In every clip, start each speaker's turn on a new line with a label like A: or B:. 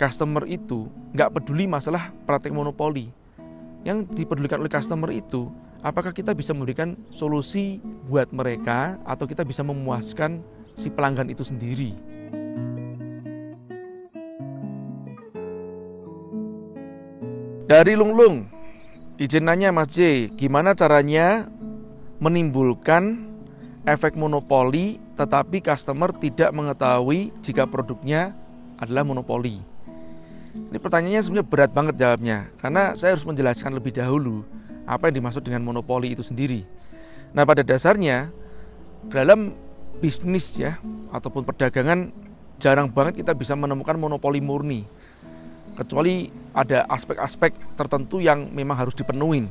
A: customer itu nggak peduli masalah praktek monopoli. Yang dipedulikan oleh customer itu, apakah kita bisa memberikan solusi buat mereka atau kita bisa memuaskan si pelanggan itu sendiri. Dari Lunglung, izin nanya Mas J, gimana caranya menimbulkan efek monopoli tetapi customer tidak mengetahui jika produknya adalah monopoli? Ini pertanyaannya sebenarnya berat banget jawabnya, karena saya harus menjelaskan lebih dahulu apa yang dimaksud dengan monopoli itu sendiri. Nah, pada dasarnya dalam bisnis ya ataupun perdagangan jarang banget kita bisa menemukan monopoli murni, kecuali ada aspek-aspek tertentu yang memang harus dipenuhin.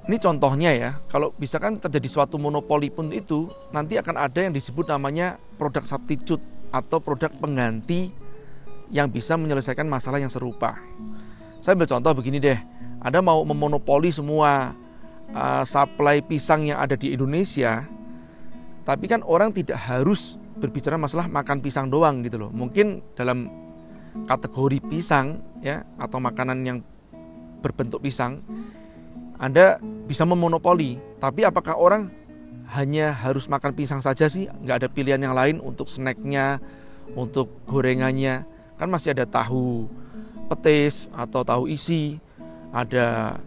A: Ini contohnya ya, kalau misalkan terjadi suatu monopoli pun itu, nanti akan ada yang disebut namanya produk substitute atau produk pengganti yang bisa menyelesaikan masalah yang serupa. Saya ambil contoh begini deh, Anda mau memonopoli semua supply pisang yang ada di Indonesia, tapi kan orang tidak harus berbicara masalah makan pisang doang gitu loh. Mungkin dalam kategori pisang ya atau makanan yang berbentuk pisang, Anda bisa memonopoli. Tapi apakah orang hanya harus makan pisang saja sih? Nggak ada pilihan yang lain untuk snacknya, untuk gorengannya? Kan masih ada tahu petis atau tahu isi, ada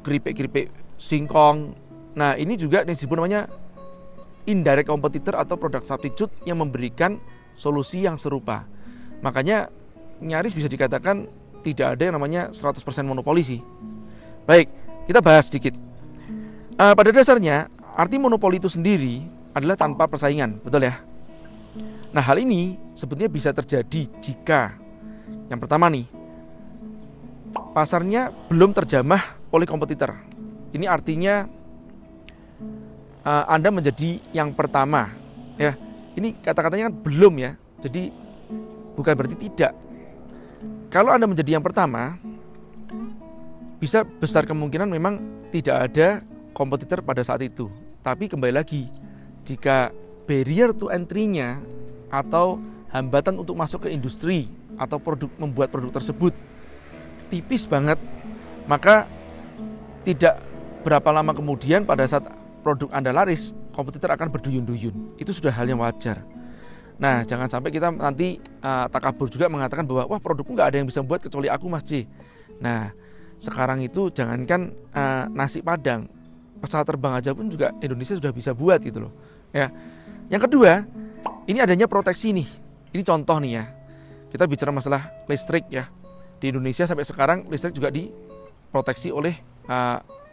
A: keripik-keripik singkong. Nah, ini juga yang disebut namanya indirect competitor atau product substitute yang memberikan solusi yang serupa. Makanya nyaris bisa dikatakan tidak ada yang namanya 100% monopoli sih. Baik, kita bahas sedikit. Pada dasarnya, arti monopoli itu sendiri adalah tanpa persaingan, betul ya? Nah, hal ini sebetulnya bisa terjadi jika yang pertama nih, pasarnya belum terjamah oleh kompetitor. Ini artinya Anda menjadi yang pertama ya. Ini kata-katanya kan belum ya. Jadi bukan berarti tidak. Kalau Anda menjadi yang pertama, bisa besar kemungkinan memang tidak ada kompetitor pada saat itu. Tapi kembali lagi, jika barrier to entry-nya atau hambatan untuk masuk ke industri atau membuat produk tersebut tipis banget, maka tidak berapa lama kemudian pada saat produk Anda laris, kompetitor akan berduyun-duyun. Itu sudah hal yang wajar. Nah, jangan sampai kita nanti takabur juga mengatakan bahwa wah, produkku nggak ada yang bisa buat kecuali aku, Mas J. Nah, sekarang itu jangankan nasi padang, pesawat terbang aja pun juga Indonesia sudah bisa buat gitu loh. Ya. Yang kedua, ini adanya proteksi nih. Ini contoh nih ya. Kita bicara masalah listrik ya. Di Indonesia sampai sekarang listrik juga diproteksi oleh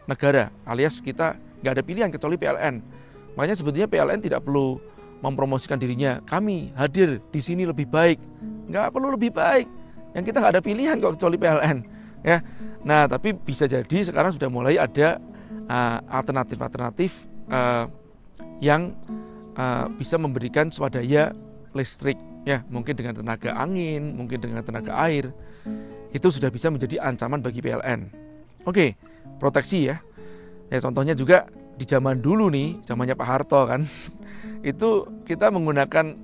A: negara, alias kita nggak ada pilihan kecuali PLN. Makanya sebetulnya PLN tidak perlu mempromosikan dirinya. Kami hadir di sini lebih baik. Nggak perlu lebih baik. Yang kita nggak ada pilihan kok kecuali PLN. Ya. Nah, tapi bisa jadi sekarang sudah mulai ada alternatif-alternatif yang bisa memberikan swadaya listrik ya, mungkin dengan tenaga angin, mungkin dengan tenaga air. Itu sudah bisa menjadi ancaman bagi PLN. Oke, proteksi ya. Ya contohnya juga di zaman dulu nih, zamannya Pak Harto kan. Itu kita menggunakan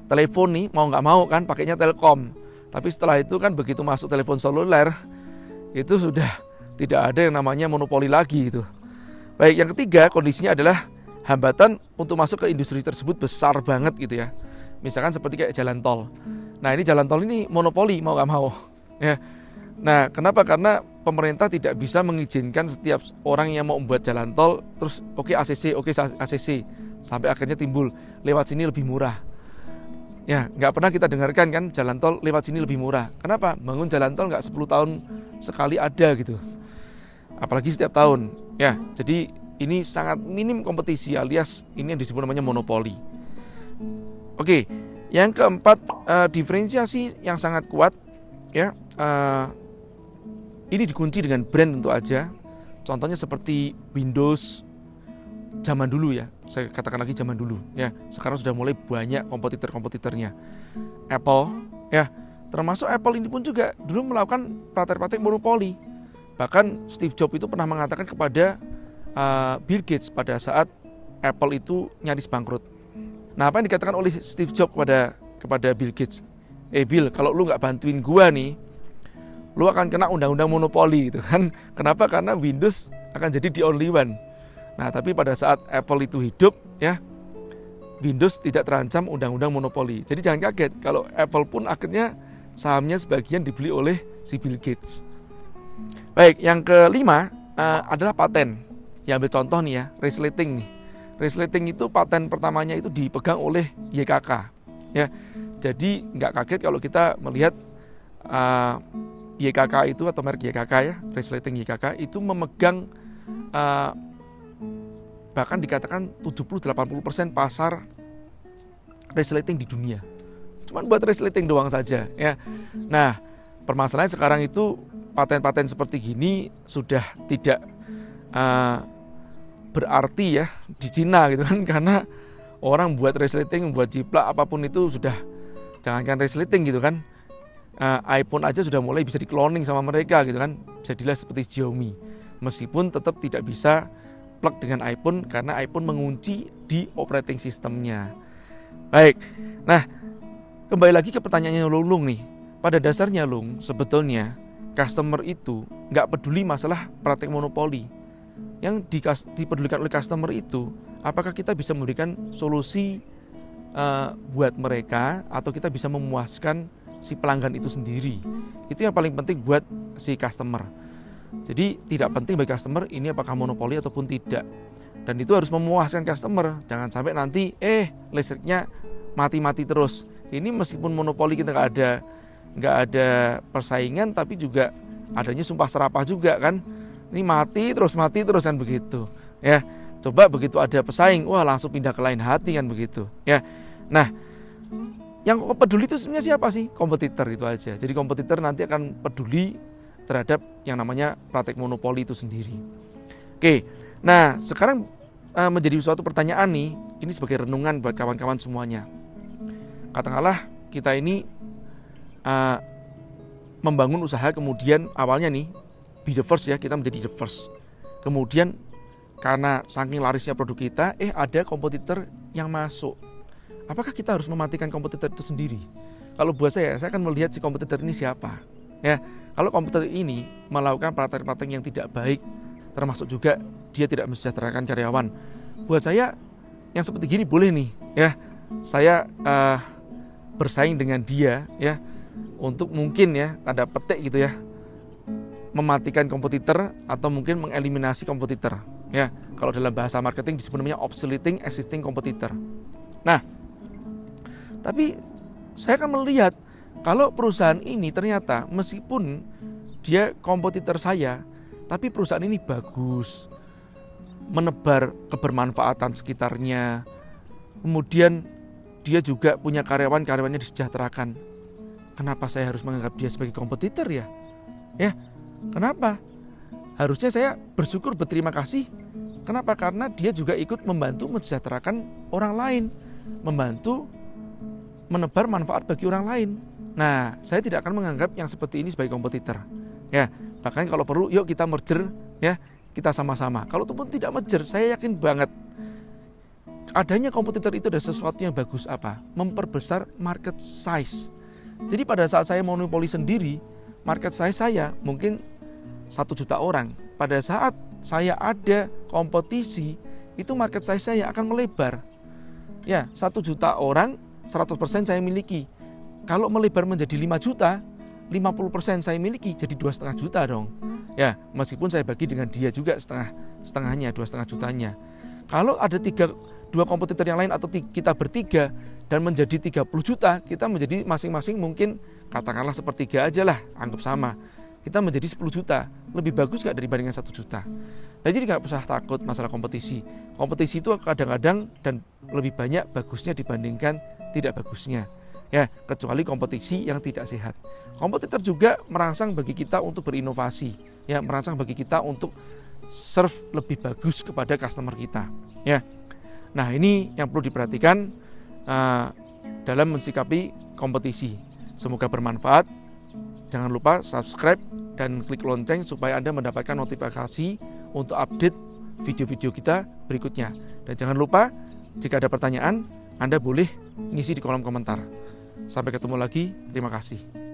A: telepon nih, mau nggak mau kan pakainya Telkom. Tapi setelah itu kan begitu masuk telepon seluler, itu sudah tidak ada yang namanya monopoli lagi gitu. Baik, yang ketiga kondisinya adalah hambatan untuk masuk ke industri tersebut besar banget gitu ya. Misalkan seperti kayak jalan tol. Nah, ini jalan tol ini monopoli mau nggak mau ya. Nah, kenapa? Karena pemerintah tidak bisa mengizinkan setiap orang yang mau membuat jalan tol terus oke ACC sampai akhirnya timbul lewat sini lebih murah. Ya, nggak pernah kita dengarkan kan jalan tol lewat sini lebih murah. Kenapa? Bangun jalan tol nggak 10 tahun sekali ada gitu. Apalagi setiap tahun. Ya, jadi ini sangat minim kompetisi, alias ini yang disebut namanya monopoli. Oke, yang keempat, diferensiasi yang sangat kuat ya. Ini dikunci dengan brand tentu aja. Contohnya seperti Windows zaman dulu ya. Saya katakan lagi zaman dulu ya. Sekarang sudah mulai banyak kompetitornya. Apple ya. Termasuk Apple ini pun juga dulu melakukan praktek-praktek monopoli. Bahkan Steve Jobs itu pernah mengatakan kepada Bill Gates pada saat Apple itu nyaris bangkrut. Nah, apa yang dikatakan oleh Steve Jobs kepada Bill Gates? Bill, kalau lu nggak bantuin gua nih, lu akan kena undang-undang monopoli gitu kan. Kenapa? Karena Windows akan jadi the only one. Nah, tapi pada saat Apple itu hidup ya, Windows tidak terancam undang-undang monopoli. Jadi jangan kaget kalau Apple pun akhirnya sahamnya sebagian dibeli oleh si Bill Gates. Baik, yang kelima adalah paten. Ya, ambil contoh nih ya, resleting nih. Resleting itu paten pertamanya itu dipegang oleh YKK. Ya, jadi nggak kaget kalau kita melihat YKK itu atau merek YKK ya, resleting YKK itu memegang bahkan dikatakan 70-80% pasar resleting di dunia. Cuman buat resleting doang saja ya. Nah, permasalahan sekarang itu paten-paten seperti gini sudah tidak berarti ya di Cina gitu kan, karena orang buat resleting, buat jiplak apapun itu sudah, jangankan resleting gitu kan, iPhone aja sudah mulai bisa di-cloning sama mereka gitu kan. Jadilah seperti Xiaomi. Meskipun tetap tidak bisa plug dengan iPhone karena iPhone mengunci di operating sistemnya. Baik, nah kembali lagi ke pertanyaannya Lung nih. Pada dasarnya Lung, sebetulnya customer itu nggak peduli masalah praktek monopoli. Yang dipedulikan oleh customer itu, apakah kita bisa memberikan solusi buat mereka atau kita bisa memuaskan si pelanggan itu sendiri. Itu yang paling penting buat si customer. Jadi tidak penting bagi customer ini apakah monopoli ataupun tidak. Dan itu harus memuaskan customer. Jangan sampai nanti listriknya mati-mati terus. Ini meskipun monopoli kita nggak ada persaingan, tapi juga adanya sumpah serapah juga kan. Ini mati terus kan begitu. Ya, coba begitu ada pesaing, wah langsung pindah ke lain hati kan begitu. Ya, nah yang peduli itu sebenarnya siapa sih? Kompetitor itu aja. Jadi kompetitor nanti akan peduli terhadap yang namanya praktek monopoli itu sendiri. Oke, nah sekarang menjadi suatu pertanyaan nih, ini sebagai renungan buat kawan-kawan semuanya. Katakanlah kita ini membangun usaha, kemudian awalnya nih be the first ya, kita menjadi the first. Kemudian karena saking larisnya produk kita, ada kompetitor yang masuk. Apakah kita harus mematikan kompetitor itu sendiri? Kalau buat saya akan melihat si kompetitor ini siapa. Ya, kalau kompetitor ini melakukan praktek-praktek yang tidak baik, termasuk juga dia tidak mensejahterakan karyawan, buat saya yang seperti gini boleh nih, ya, saya bersaing dengan dia, ya, untuk mungkin ya tanda petik gitu ya, mematikan kompetitor atau mungkin mengeliminasi kompetitor. Ya, kalau dalam bahasa marketing disebut namanya obsoleting existing competitor. Nah, tapi saya akan melihat kalau perusahaan ini ternyata meskipun dia kompetitor saya, tapi perusahaan ini bagus, menebar kebermanfaatan sekitarnya, kemudian dia juga punya karyawannya disejahterakan. Kenapa saya harus menganggap dia sebagai kompetitor ya? Ya, kenapa? Harusnya saya bersyukur, berterima kasih. Kenapa? Karena dia juga ikut membantu mensejahterakan orang lain, membantu menebar manfaat bagi orang lain. Nah, saya tidak akan menganggap yang seperti ini sebagai kompetitor. Ya, bahkan kalau perlu, yuk kita merger, ya, kita sama-sama. Kalau itu pun tidak merger, saya yakin banget adanya kompetitor itu ada sesuatu yang bagus apa? Memperbesar market size. Jadi pada saat saya monopoli sendiri, market size saya mungkin 1 juta orang. Pada saat saya ada kompetisi, itu market size saya akan melebar. Ya, 1 juta orang, 100% saya miliki. Kalau melebar menjadi 5 juta, 50% saya miliki, jadi 2,5 juta dong. Ya, meskipun saya bagi dengan dia juga setengahnya, 2,5 jutanya. Kalau ada 2 kompetitor yang lain atau kita bertiga dan menjadi 30 juta, kita menjadi masing-masing mungkin katakanlah sepertiga aja lah, anggap sama. Kita menjadi 10 juta, lebih bagus gak dibandingkan 1 juta? Nah, jadi gak usah takut masalah kompetisi. Kompetisi itu kadang-kadang dan lebih banyak bagusnya dibandingkan tidak bagusnya. Ya, kecuali kompetisi yang tidak sehat. Kompetitor juga merangsang bagi kita untuk berinovasi, ya, merangsang bagi kita untuk serve lebih bagus kepada customer kita, ya. Nah, ini yang perlu diperhatikan dalam mensikapi kompetisi. Semoga bermanfaat. Jangan lupa subscribe dan klik lonceng supaya Anda mendapatkan notifikasi untuk update video-video kita berikutnya. Dan jangan lupa jika ada pertanyaan, Anda boleh ngisi di kolom komentar. Sampai ketemu lagi, terima kasih.